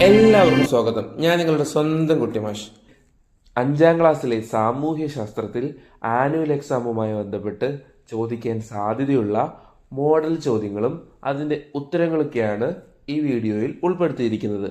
എല്ലാവർക്കും സ്വാഗതം. ഞാൻ നിങ്ങളുടെ സ്വന്തം കുട്ടിമാഷ്. 5ാം ക്ലാസ്സിലെ സാമൂഹ്യ ശാസ്ത്രത്തിൽ ആനുവൽ എക്സാമുമായി ബന്ധപ്പെട്ട് ചോദിക്കാൻ സാധ്യതയുള്ള മോഡൽ ചോദ്യങ്ങളും അതിൻ്റെ ഉത്തരങ്ങളൊക്കെയാണ് ഈ വീഡിയോയിൽ ഉൾപ്പെടുത്തിയിരിക്കുന്നത്.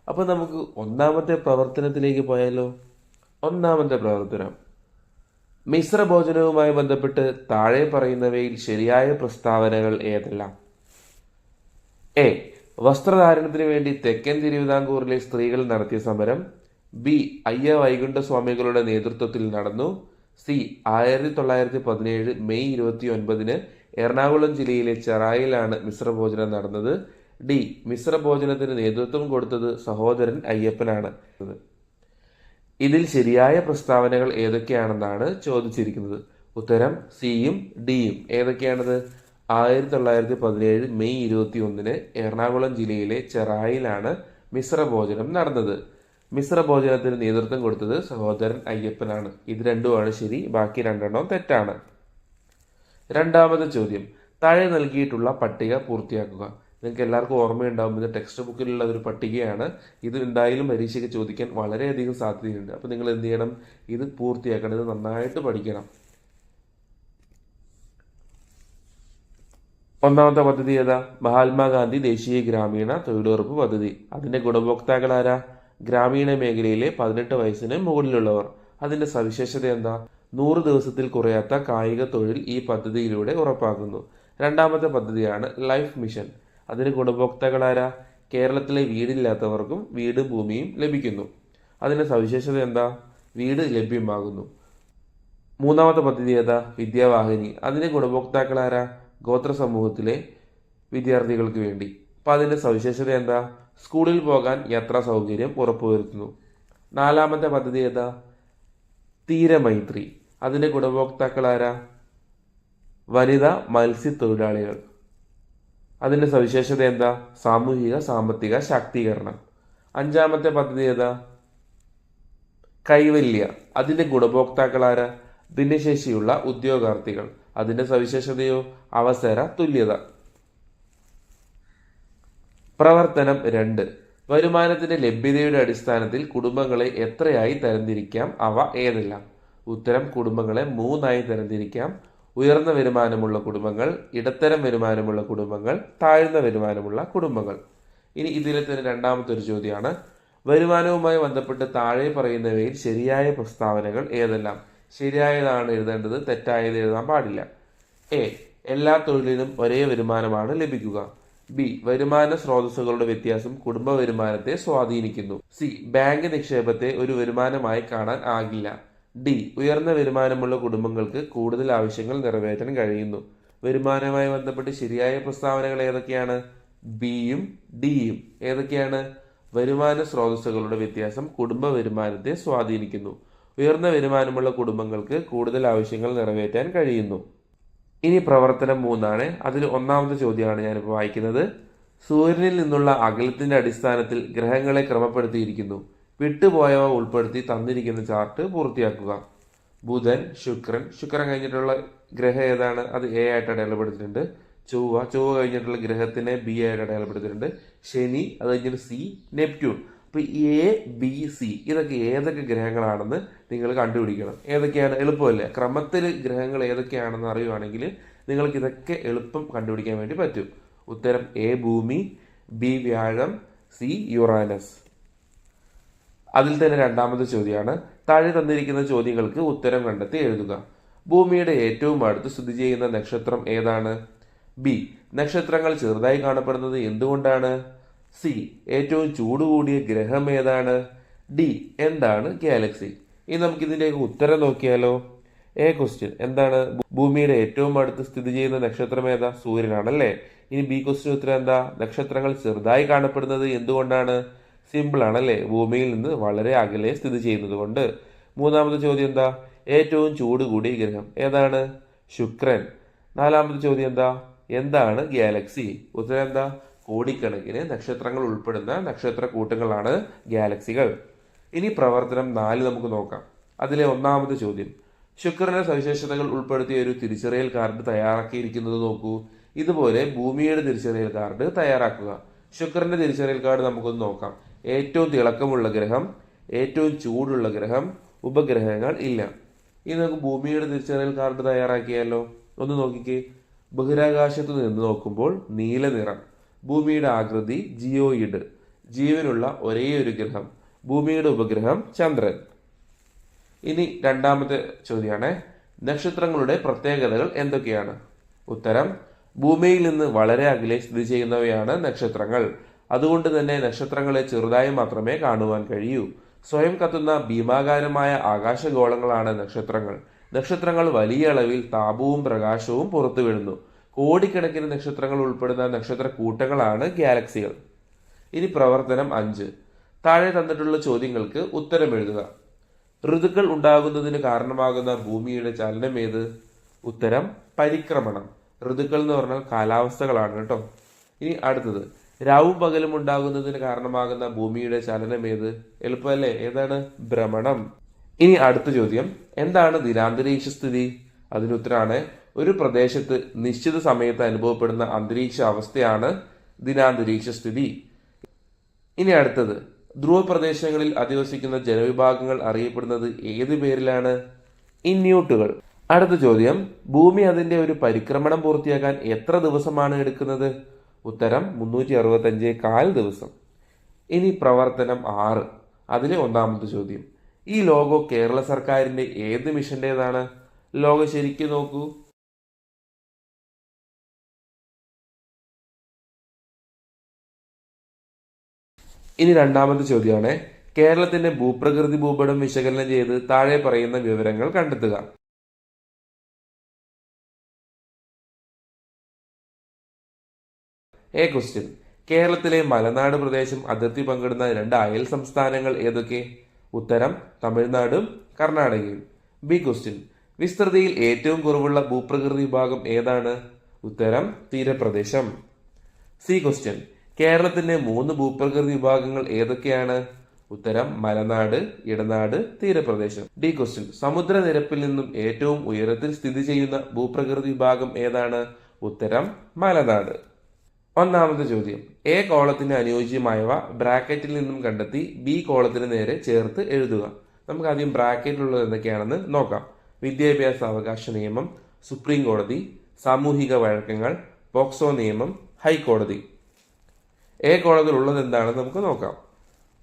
അപ്പോൾ നമുക്ക് ഒന്നാമത്തെ പ്രവർത്തനത്തിലേക്ക് പോയാലോ. ഒന്നാമത്തെ പ്രവർത്തനം: മിശ്രഭോജനവുമായി ബന്ധപ്പെട്ട് താഴെ പറയുന്നവയിൽ ശരിയായ പ്രസ്താവനകൾ ഏതെല്ലാം? എ. വസ്ത്രധാരണത്തിന് വേണ്ടി തെക്കൻ തിരുവിതാംകൂറിലെ സ്ത്രീകൾ നടത്തിയ സമരം. ബി. അയ്യ വൈകുണ്ഠസ്വാമികളുടെ നേതൃത്വത്തിൽ നടന്നു. സി. 1917 മെയ് 29 എറണാകുളം ജില്ലയിലെ ചെറായിലാണ് മിശ്രഭോജനം നടന്നത്. ഡി. മിശ്രഭോജനത്തിന് നേതൃത്വം കൊടുത്തത് സഹോദരൻ അയ്യപ്പനാണ്. ഇതിൽ ശരിയായ പ്രസ്താവനകൾ ഏതൊക്കെയാണെന്നാണ് ചോദിച്ചിരിക്കുന്നത്. ഉത്തരം സിയും ഡിയും. ഏതൊക്കെയാണത്? 1917 മെയ് 21 എറണാകുളം ജില്ലയിലെ ചെറായിലാണ് മിശ്രഭോജനം നടന്നത്. മിശ്രഭോജനത്തിന് നേതൃത്വം കൊടുത്തത് സഹോദരൻ അയ്യപ്പനാണ്. ഇത് രണ്ടുമാണ് ശരി, ബാക്കി രണ്ടെണ്ണം തെറ്റാണ്. രണ്ടാമത്തെ ചോദ്യം: താഴെ നൽകിയിട്ടുള്ള പട്ടിക പൂർത്തിയാക്കുക. നിങ്ങൾക്ക് എല്ലാവർക്കും ഓർമ്മയുണ്ടാകും, ഇത് ടെക്സ്റ്റ് ബുക്കിലുള്ള ഒരു പട്ടികയാണ്. ഇത് എന്തായാലും പരീക്ഷയ്ക്ക് ചോദിക്കാൻ വളരെയധികം സാധ്യതയുണ്ട്. അപ്പോൾ നിങ്ങൾ എന്ത് ചെയ്യണം? ഇത് പൂർത്തിയാക്കണം, ഇത് നന്നായിട്ട് പഠിക്കണം. ഒന്നാമത്തെ പദ്ധതി ഏതാ? മഹാത്മാഗാന്ധി ദേശീയ ഗ്രാമീണ തൊഴിലുറപ്പ് പദ്ധതി. അതിന്റെ ഗുണഭോക്താക്കൾ ആരാ? ഗ്രാമീണ മേഖലയിലെ 18 വയസ്സിന് മുകളിലുള്ളവർ. അതിന്റെ സവിശേഷത എന്താ? 100 ദിവസത്തിൽ കുറയാത്ത കായിക തൊഴിൽ ഈ പദ്ധതിയിലൂടെ ഉറപ്പാക്കുന്നു. രണ്ടാമത്തെ പദ്ധതിയാണ് ലൈഫ് മിഷൻ. അതിന് ഗുണഭോക്താക്കൾ ആരാ? കേരളത്തിലെ വീടില്ലാത്തവർക്കും വീടും ഭൂമിയും ലഭിക്കുന്നു. അതിന്റെ സവിശേഷത എന്താ? വീട് ലഭ്യമാകുന്നു. മൂന്നാമത്തെ പദ്ധതി ഏതാ? വിദ്യാവാഹിനി. അതിന്റെ ഗുണഭോക്താക്കൾ ആരാ? ഗോത്ര സമൂഹത്തിലെ വിദ്യാർത്ഥികൾക്ക് വേണ്ടി. അപ്പം അതിൻ്റെ സവിശേഷത എന്താ? സ്കൂളിൽ പോകാൻ യാത്രാ സൗകര്യം ഉറപ്പുവരുത്തുന്നു. നാലാമത്തെ പദ്ധതി ഏതാ? തീരമൈത്രി. അതിൻ്റെ ഗുണഭോക്താക്കൾ ആരാ? വനിതാ മത്സ്യത്തൊഴിലാളികൾ. അതിൻ്റെ സവിശേഷത എന്താ? സാമൂഹിക സാമ്പത്തിക ശാക്തീകരണം. അഞ്ചാമത്തെ പദ്ധതി ഏതാ? കൈവല്യ. അതിൻ്റെ ഗുണഭോക്താക്കൾ ആരാ? ഭിന്നശേഷിയുള്ള ഉദ്യോഗാർത്ഥികൾ. അതിന്റെ സവിശേഷതയോ? അവസര തുല്യത. പ്രവർത്തനം 2: വരുമാനത്തിന്റെ ലഭ്യതയുടെ അടിസ്ഥാനത്തിൽ കുടുംബങ്ങളെ എത്രയായി തരംതിരിക്കാം? അവ ഏതെല്ലാം? ഉത്തരം: കുടുംബങ്ങളെ 3ആയി തരംതിരിക്കാം. ഉയർന്ന വരുമാനമുള്ള കുടുംബങ്ങൾ, ഇടത്തരം വരുമാനമുള്ള കുടുംബങ്ങൾ, താഴ്ന്ന വരുമാനമുള്ള കുടുംബങ്ങൾ. ഇനി ഇതിലെ തന്നെ രണ്ടാമത്തെ ഒരു ചോദ്യമാണ്: വരുമാനവുമായി ബന്ധപ്പെട്ട് താഴെ പറയുന്നവയിൽ ശരിയായ പ്രസ്താവനകൾ ഏതെല്ലാം? ശരിയായതാണ് എഴുതേണ്ടത്, തെറ്റായത് എഴുതാൻ പാടില്ല. എ. എല്ലാ തൊഴിലിനും ഒരേ വരുമാനമാണ് ലഭിക്കുക. ബി. വരുമാന സ്രോതസ്സുകളുടെ വ്യത്യാസം കുടുംബ വരുമാനത്തെ സ്വാധീനിക്കുന്നു. സി. ബാങ്ക് നിക്ഷേപത്തെ ഒരു വരുമാനമായി കാണാൻ ആകില്ല. ഡി. ഉയർന്ന വരുമാനമുള്ള കുടുംബങ്ങൾക്ക് കൂടുതൽ ആവശ്യങ്ങൾ നിറവേറ്റാൻ കഴിയുന്നു. വരുമാനവുമായി ബന്ധപ്പെട്ട് ശരിയായ പ്രസ്താവനകൾ ഏതൊക്കെയാണ്? ബിയും ഡിയും. ഏതൊക്കെയാണ്? വരുമാന സ്രോതസ്സുകളുടെ വ്യത്യാസം കുടുംബ വരുമാനത്തെ സ്വാധീനിക്കുന്നു. ഉയർന്ന വരുമാനമുള്ള കുടുംബങ്ങൾക്ക് കൂടുതൽ ആവശ്യങ്ങൾ നിറവേറ്റാൻ കഴിയുന്നു. ഇനി പ്രവർത്തനം 3 അതിൽ ഒന്നാമത്തെ ചോദ്യമാണ് ഞാനിപ്പോൾ വായിക്കുന്നത്. സൂര്യനിൽ നിന്നുള്ള അകലത്തിന്റെ അടിസ്ഥാനത്തിൽ ഗ്രഹങ്ങളെ ക്രമപ്പെടുത്തിയിരിക്കുന്നു. വിട്ടുപോയവ ഉൾപ്പെടുത്തി തന്നിരിക്കുന്ന ചാർട്ട് പൂർത്തിയാക്കുക. ബുധൻ, ശുക്രൻ കഴിഞ്ഞിട്ടുള്ള ഗ്രഹം ഏതാണ്? അത് എ ആയിട്ട് അടയാളപ്പെടുത്തിയിട്ടുണ്ട്. ചൊവ്വ കഴിഞ്ഞിട്ടുള്ള ഗ്രഹത്തിനെ ബി ആയിട്ട് അടയാളപ്പെടുത്തിയിട്ടുണ്ട്. ശനി, അത് കഴിഞ്ഞിട്ട് സി, നെപ്റ്റ്യൂൺ. അപ്പോൾ എ, ബി, സി ഇതൊക്കെ ഏതൊക്കെ ഗ്രഹങ്ങളാണെന്ന് നിങ്ങൾ കണ്ടുപിടിക്കണം. ഏതൊക്കെയാണ്? എളുപ്പമല്ലേ? ക്രമത്തിൽ ഗ്രഹങ്ങൾ ഏതൊക്കെയാണെന്ന് അറിയുവാണെങ്കിൽ നിങ്ങൾക്ക് ഇതൊക്കെ എളുപ്പം കണ്ടുപിടിക്കാൻ വേണ്ടി പറ്റും. ഉത്തരം: എ ഭൂമി, ബി വ്യാഴം, സി യുറാനസ്. അതിൽ തന്നെ രണ്ടാമത്തെ ചോദ്യമാണ്: താഴെ തന്നിരിക്കുന്ന ചോദ്യങ്ങൾക്ക് ഉത്തരം കണ്ടെത്തി എഴുതുക. ഭൂമിയുടെ ഏറ്റവും അടുത്ത് സ്ഥിതി ചെയ്യുന്ന നക്ഷത്രം ഏതാണ്? ബി. നക്ഷത്രങ്ങൾ ചെറുതായി കാണപ്പെടുന്നത് എന്തുകൊണ്ടാണ്? സി. ഏറ്റവും ചൂട് കൂടിയ ഗ്രഹം ഏതാണ്? ഡി. എന്താണ് ഗാലക്സി? ഇനി നമുക്കിതിൻ്റെ ഉത്തരം നോക്കിയാലോ. എ ക്വസ്റ്റ്യൻ എന്താണ്? ഭൂമിയുടെ ഏറ്റവും അടുത്ത് സ്ഥിതി ചെയ്യുന്ന നക്ഷത്രം ഏതാ? സൂര്യനാണല്ലേ. ഇനി ബി ക്വസ്റ്റ്യൻ ഉത്തരം എന്താ? നക്ഷത്രങ്ങൾ ചെറുതായി കാണപ്പെടുന്നത് എന്തുകൊണ്ടാണ്? സിമ്പിൾ ആണല്ലേ, ഭൂമിയിൽ നിന്ന് വളരെ അകലെ സ്ഥിതി ചെയ്യുന്നത് കൊണ്ട്. മൂന്നാമത്തെ ചോദ്യം എന്താ? ഏറ്റവും ചൂട് കൂടിയ ഗ്രഹം ഏതാണ്? ശുക്രൻ. നാലാമത്തെ ചോദ്യം എന്താ? എന്താണ് ഗാലക്സി? ഉത്തരം എന്താ? കോടിക്കണക്കിന് നക്ഷത്രങ്ങൾ ഉൾപ്പെടുന്ന നക്ഷത്ര കൂട്ടങ്ങളാണ് ഗാലക്സികൾ. ഇനി പ്രവർത്തനം 4 നമുക്ക് നോക്കാം. അതിലെ ഒന്നാമത്തെ ചോദ്യം: ശുക്രന്റെ സവിശേഷതകൾ ഉൾപ്പെടുത്തിയ ഒരു തിരിച്ചറിയൽ കാർഡ് തയ്യാറാക്കിയിരിക്കുന്നത് നോക്കൂ. ഇതുപോലെ ഭൂമിയുടെ തിരിച്ചറിയൽ കാർഡ് തയ്യാറാക്കുക. ശുക്രന്റെ തിരിച്ചറിയൽ കാർഡ് നമുക്കൊന്ന് നോക്കാം. ഏറ്റവും തിളക്കമുള്ള ഗ്രഹം, ഏറ്റവും ചൂടുള്ള ഗ്രഹം, ഉപഗ്രഹങ്ങൾ ഇല്ല. ഇനി നമുക്ക് ഭൂമിയുടെ തിരിച്ചറിയൽ കാർഡ് തയ്യാറാക്കിയാലോ? ഒന്ന് നോക്കിക്കേ. ബഹിരാകാശത്ത് നിന്ന് നോക്കുമ്പോൾ നീല നിറം, ഭൂമിയുടെ ആകൃതി ജിയോയിഡ്, ജീവനുള്ള ഒരേ ഒരു ഗ്രഹം, ഭൂമിയുടെ ഉപഗ്രഹം ചന്ദ്രൻ. ഇനി രണ്ടാമത്തെ ചോദ്യമാണ്, നക്ഷത്രങ്ങളുടെ പ്രത്യേകതകൾ എന്തൊക്കെയാണ്? ഉത്തരം, ഭൂമിയിൽ നിന്ന് വളരെ അകലെ സ്ഥിതി ചെയ്യുന്നവയാണ് നക്ഷത്രങ്ങൾ. അതുകൊണ്ട് തന്നെ നക്ഷത്രങ്ങളെ ചെറുതായി മാത്രമേ കാണുവാൻ കഴിയൂ. സ്വയം കത്തുന്ന ഭീമാകാരമായ ആകാശഗോളങ്ങളാണ് നക്ഷത്രങ്ങൾ. നക്ഷത്രങ്ങൾ വലിയ അളവിൽ താപവും പ്രകാശവും പുറത്തുവിടുന്നു. കോടിക്കണക്കിന് നക്ഷത്രങ്ങൾ ഉൾപ്പെടുന്ന നക്ഷത്ര കൂട്ടങ്ങളാണ് ഗാലക്സികൾ. ഇനി പ്രവർത്തനം 5. താഴെ തന്നിട്ടുള്ള ചോദ്യങ്ങൾക്ക് ഉത്തരം എഴുതുക. ഋതുക്കൾ ഉണ്ടാകുന്നതിന് കാരണമാകുന്ന ഭൂമിയുടെ ചലനം ഏത്? ഉത്തരം, പരിക്രമണം. ഋതുക്കൾ എന്ന് പറഞ്ഞാൽ കാലാവസ്ഥകളാണ് കേട്ടോ. ഇനി അടുത്തത്, രാവും പകലും ഉണ്ടാകുന്നതിന് കാരണമാകുന്ന ഭൂമിയുടെ ചലനം ഏത്? എളുപ്പമല്ലേ? ഏതാണ്? ഭ്രമണം. ഇനി അടുത്ത ചോദ്യം, എന്താണ് ദിനാന്തരീക്ഷ സ്ഥിതി? അതിനുത്തരാണ്, ഒരു പ്രദേശത്ത് നിശ്ചിത സമയത്ത് അനുഭവപ്പെടുന്ന അന്തരീക്ഷ അവസ്ഥയാണ് ദിനാന്തരീക്ഷ സ്ഥിതി. ഇനി അടുത്തത്, ധ്രുവ പ്രദേശങ്ങളിൽ അധിവസിക്കുന്ന ജനവിഭാഗങ്ങൾ അറിയപ്പെടുന്നത് ഏത് പേരിലാണ്? ഇന്യൂട്ടുകൾ. അടുത്ത ചോദ്യം, ഭൂമി അതിന്റെ ഒരു പരിക്രമണം പൂർത്തിയാക്കാൻ എത്ര ദിവസമാണ് എടുക്കുന്നത്? ഉത്തരം, 365.4 ദിവസം. ഇനി പ്രവർത്തനം 6. അതിലെ ഒന്നാമത്തെ ചോദ്യം, ഈ ലോഗോ കേരള സർക്കാരിന്റെ ഏത് മിഷന്റേതാണ്? ലോഗോ ശരിക്കും നോക്കൂ. ഇനി രണ്ടാമത്തെ ചോദ്യമാണ്, കേരളത്തിന്റെ ഭൂപ്രകൃതി ഭൂപടം വിശകലനം ചെയ്ത് താഴെ പറയുന്ന വിവരങ്ങൾ കണ്ടെത്തുക. ക്വസ്റ്റ്യൻ, കേരളത്തിലെ മലനാട് പ്രദേശം അതിർത്തി പങ്കിടുന്ന 2 അയൽ സംസ്ഥാനങ്ങൾ ഏതൊക്കെ? ഉത്തരം, തമിഴ്നാടും കർണാടകയും. ബി ക്വസ്റ്റ്യൻ, വിസ്തൃതിയിൽ ഏറ്റവും കുറവുള്ള ഭൂപ്രകൃതി വിഭാഗം ഏതാണ്? ഉത്തരം, തീരപ്രദേശം. സി ക്വസ്റ്റ്യൻ, കേരളത്തിന്റെ 3 ഭൂപ്രകൃതി വിഭാഗങ്ങൾ ഏതൊക്കെയാണ്? ഉത്തരം, മലനാട്, ഇടനാട്, തീരപ്രദേശം. ഡി ക്വസ്റ്റ്യൻ, സമുദ്രനിരപ്പിൽ നിന്നും ഏറ്റവും ഉയരത്തിൽ സ്ഥിതി ചെയ്യുന്ന ഭൂപ്രകൃതി വിഭാഗം ഏതാണ്? ഉത്തരം, മലനാട്. ഒന്നാമത്തെ ചോദ്യം, എ കോളത്തിന് അനുയോജ്യമായവ ബ്രാക്കറ്റിൽ നിന്നും കണ്ടെത്തി ബി കോളത്തിന് നേരെ ചേർത്ത് എഴുതുക. നമുക്ക് ആദ്യം ബ്രാക്കറ്റിലുള്ളത് എന്തൊക്കെയാണെന്ന് നോക്കാം. വിദ്യാഭ്യാസ അവകാശ നിയമം, സുപ്രീം കോടതി, സാമൂഹിക വഴക്കങ്ങൾ, പോക്സോ നിയമം, ഹൈക്കോടതി. എ കോളത്തിൽ ഉള്ളത് എന്താണെന്ന് നമുക്ക് നോക്കാം.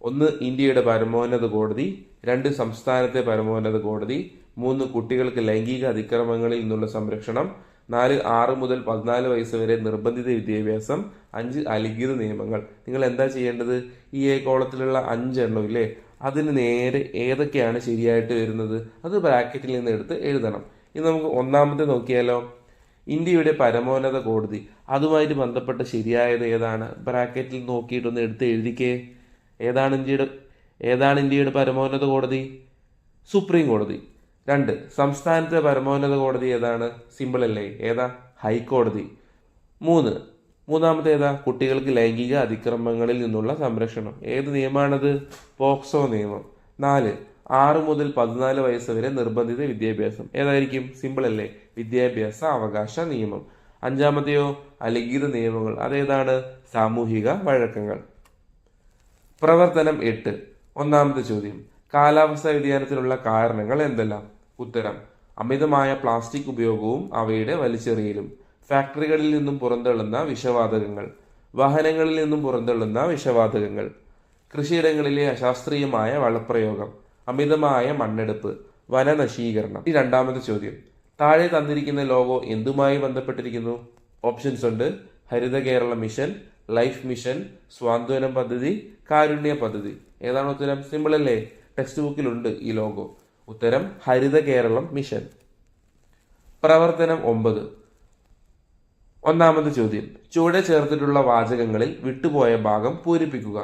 1 ഇന്ത്യയുടെ പരമോന്നത കോടതി, 2 സംസ്ഥാനത്തെ പരമോന്നത കോടതി, 3 കുട്ടികൾക്ക് ലൈംഗിക അതിക്രമങ്ങളിൽ നിന്നുള്ള സംരക്ഷണം, 4 6 മുതൽ 14 വയസ്സ് വരെ നിർബന്ധിത വിദ്യാഭ്യാസം, 5 അലിഖിത നിയമങ്ങൾ. നിങ്ങൾ എന്താ ചെയ്യേണ്ടത്? ഈ എ കോളത്തിലുള്ള 5 എണ്ണം ഇല്ലേ, അതിന് നേരെ ഏതൊക്കെയാണ് ശരിയായിട്ട് വരുന്നത് അത് ബ്രാക്കറ്റിൽ നിന്ന് എടുത്ത് എഴുതണം. ഇനി നമുക്ക് ഒന്നാമത്തെ നോക്കിയാലോ. ഇന്ത്യയുടെ പരമോന്നത കോടതി, അതുമായിട്ട് ബന്ധപ്പെട്ട ശരിയായത് ഏതാണ്? ബ്രാക്കറ്റിൽ നോക്കിയിട്ടൊന്ന് എടുത്ത് എഴുതിക്കേ. ഏതാണ് ഇന്ത്യയുടെ പരമോന്നത കോടതി? സുപ്രീം കോടതി. 2 സംസ്ഥാനത്തെ പരമോന്നത കോടതി ഏതാണ്? സിമ്പിൾ അല്ലേ? ഏതാ? ഹൈക്കോടതി. 3 മൂന്നാമത്തെ ഏതാ? കുട്ടികൾക്ക് ലൈംഗിക അതിക്രമങ്ങളിൽ നിന്നുള്ള സംരക്ഷണം. ഏത് നിയമമാണത്? പോക്സോ നിയമം. 4 6 മുതൽ 14 വയസ്സ് വരെ നിർബന്ധിത വിദ്യാഭ്യാസം. ഏതായിരിക്കും? സിമ്പിൾ അല്ലേ? വിദ്യാഭ്യാസ അവകാശ നിയമം. 5-മത്തെയോ? അലിഖിത നിയമങ്ങൾ. അതേതാണ്? സാമൂഹിക വഴക്കങ്ങൾ. പ്രവർത്തനം 8. ഒന്നാമത്തെ ചോദ്യം, കാലാവസ്ഥാ വ്യതിയാനത്തിനുള്ള കാരണങ്ങൾ എന്തെല്ലാം? ഉത്തരം, അമിതമായ പ്ലാസ്റ്റിക് ഉപയോഗവും അവയുടെ വലിച്ചെറിയലും, ഫാക്ടറികളിൽ നിന്നും പുറന്തള്ളുന്ന വിഷവാതകങ്ങൾ, വാഹനങ്ങളിൽ നിന്നും പുറന്തള്ളുന്ന വിഷവാതകങ്ങൾ, കൃഷിയിടങ്ങളിലെ അശാസ്ത്രീയമായ വളപ്രയോഗം, അമിതമായ മണ്ണെടുപ്പ്, വനനശീകരണം. ഈ രണ്ടാമത്തെ ചോദ്യം, താഴെ തന്നിരിക്കുന്ന ലോഗോ എന്തുമായി ബന്ധപ്പെട്ടിരിക്കുന്നു? ഓപ്ഷൻസ് ഉണ്ട്. ഹരിത കേരള മിഷൻ, ലൈഫ് മിഷൻ, സ്വാന്തനം പദ്ധതി, കാരുണ്യ പദ്ധതി. ഏതാണ് ഉത്തരം? സിമ്പിൾ അല്ലേ? ടെക്സ്റ്റ് ബുക്കിലുണ്ട് ഈ ലോഗോ. ഉത്തരം, ഹരിത കേരളം മിഷൻ. പ്രവർത്തനം 9. ഒന്നാമത്തെ ചോദ്യം, ചുവടെ ചേർത്തിട്ടുള്ള വാചകങ്ങളിൽ വിട്ടുപോയ ഭാഗം പൂരിപ്പിക്കുക.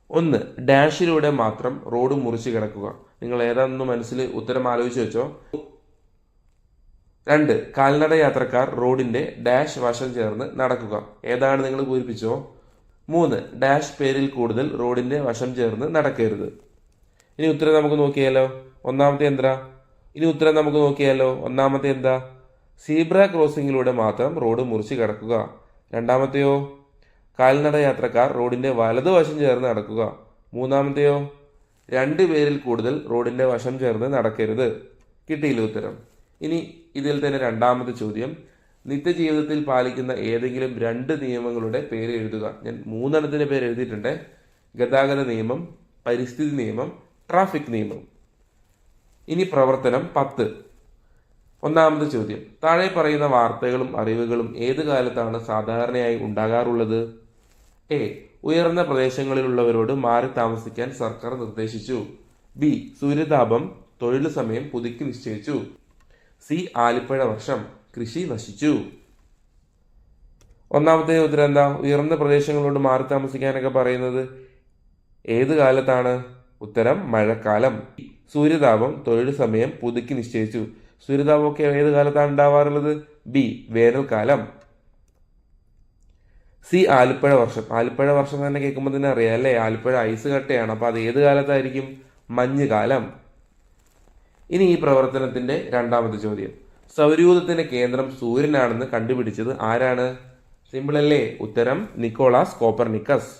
1 ഡാഷിലൂടെ മാത്രം റോഡ് മുറിച്ച് കിടക്കുക. നിങ്ങൾ ഏതാണെന്ന് മനസ്സിൽ ഉത്തരം ആലോചിച്ച് വെച്ചോ. 2 കാൽനട യാത്രക്കാർ റോഡിന്റെ ഡാഷ് വശം ചേർന്ന് നടക്കുക. ഏതാണ്? നിങ്ങൾ പൂരിപ്പിച്ചോ. 3 ഡാഷ് പേരിൽ കൂടുതൽ റോഡിന്റെ വശം ചേർന്ന് നടക്കരുത്. ഇനി ഉത്തരം നമുക്ക് നോക്കിയാലോ. ഒന്നാമത്തെ എന്താ? സീബ്ര ക്രോസിംഗിലൂടെ മാത്രം റോഡ് മുറിച്ച് കിടക്കുക. രണ്ടാമത്തെയോ? കാൽനട യാത്രക്കാർ റോഡിന്റെ വലതുവശം ചേർന്ന് നടക്കുക. മൂന്നാമത്തെയോ, 2 പേരിൽ കൂടുതൽ റോഡിന്റെ വശം ചേർന്ന് നടക്കരുത്. കിട്ടിയില്ല ഉത്തരം. ഇനി ഇതിൽ തന്നെ രണ്ടാമത്തെ ചോദ്യം, നിത്യജീവിതത്തിൽ പാലിക്കുന്ന ഏതെങ്കിലും 2 നിയമങ്ങളുടെ പേര് എഴുതുക. ഞാൻ 3 എണ്ണത്തിന്റെ പേര് എഴുതിയിട്ടുണ്ട്. ഗതാഗത നിയമം, പരിസ്ഥിതി നിയമം, ട്രാഫിക് നിയമം. ഇനി പ്രവർത്തനം 10. ഒന്നാമത്തെ ചോദ്യം, താഴെ പറയുന്ന വാർത്തകളും അറിവുകളും ഏത് കാലത്താണ് സാധാരണയായി ഉണ്ടാകാറുള്ളത്? എ. ഉയർന്ന പ്രദേശങ്ങളിലുള്ളവരോട് മാറി താമസിക്കാൻ സർക്കാർ നിർദ്ദേശിച്ചു. ബി. സൂര്യതാപം തൊഴിൽ സമയം പുതുക്കി നിശ്ചയിച്ചു. സി. ആലിപ്പഴ വർഷം കൃഷി നശിച്ചു. ഒന്നാമത്തെ ഉത്തരം എന്താ? ഉയർന്ന പ്രദേശങ്ങളോട് മാറി താമസിക്കാനൊക്കെ പറയുന്നത് ഏത് കാലത്താണ്? ഉത്തരം മഴക്കാലം. സൂര്യതാപം തൊഴിൽ സമയം പുതുക്കി നിശ്ചയിച്ചു. സൂര്യതാപമൊക്കെ ഏത് കാലത്താണ് ഉണ്ടാവാറുള്ളത്? ബി. വേനൽക്കാലം. സി. ആലിപ്പഴ വർഷം. ആലിപ്പഴ വർഷം തന്നെ കേൾക്കുമ്പോൾ തന്നെ അറിയാം അല്ലേ, ആലിപ്പഴ ഐസ് കട്ടയാണ്. അപ്പൊ അത് ഏത് കാലത്തായിരിക്കും? മഞ്ഞുകാലം. ഇനി ഈ പ്രവർത്തനത്തിന്റെ രണ്ടാമത്തെ ചോദ്യം, സൗരയൂഥത്തിന്റെ കേന്ദ്രം സൂര്യനാണെന്ന് കണ്ടുപിടിച്ചത് ആരാണ്? സിമ്പിൾ അല്ലേ? ഉത്തരം നിക്കോളാസ് കോപ്പർനിക്കസ്.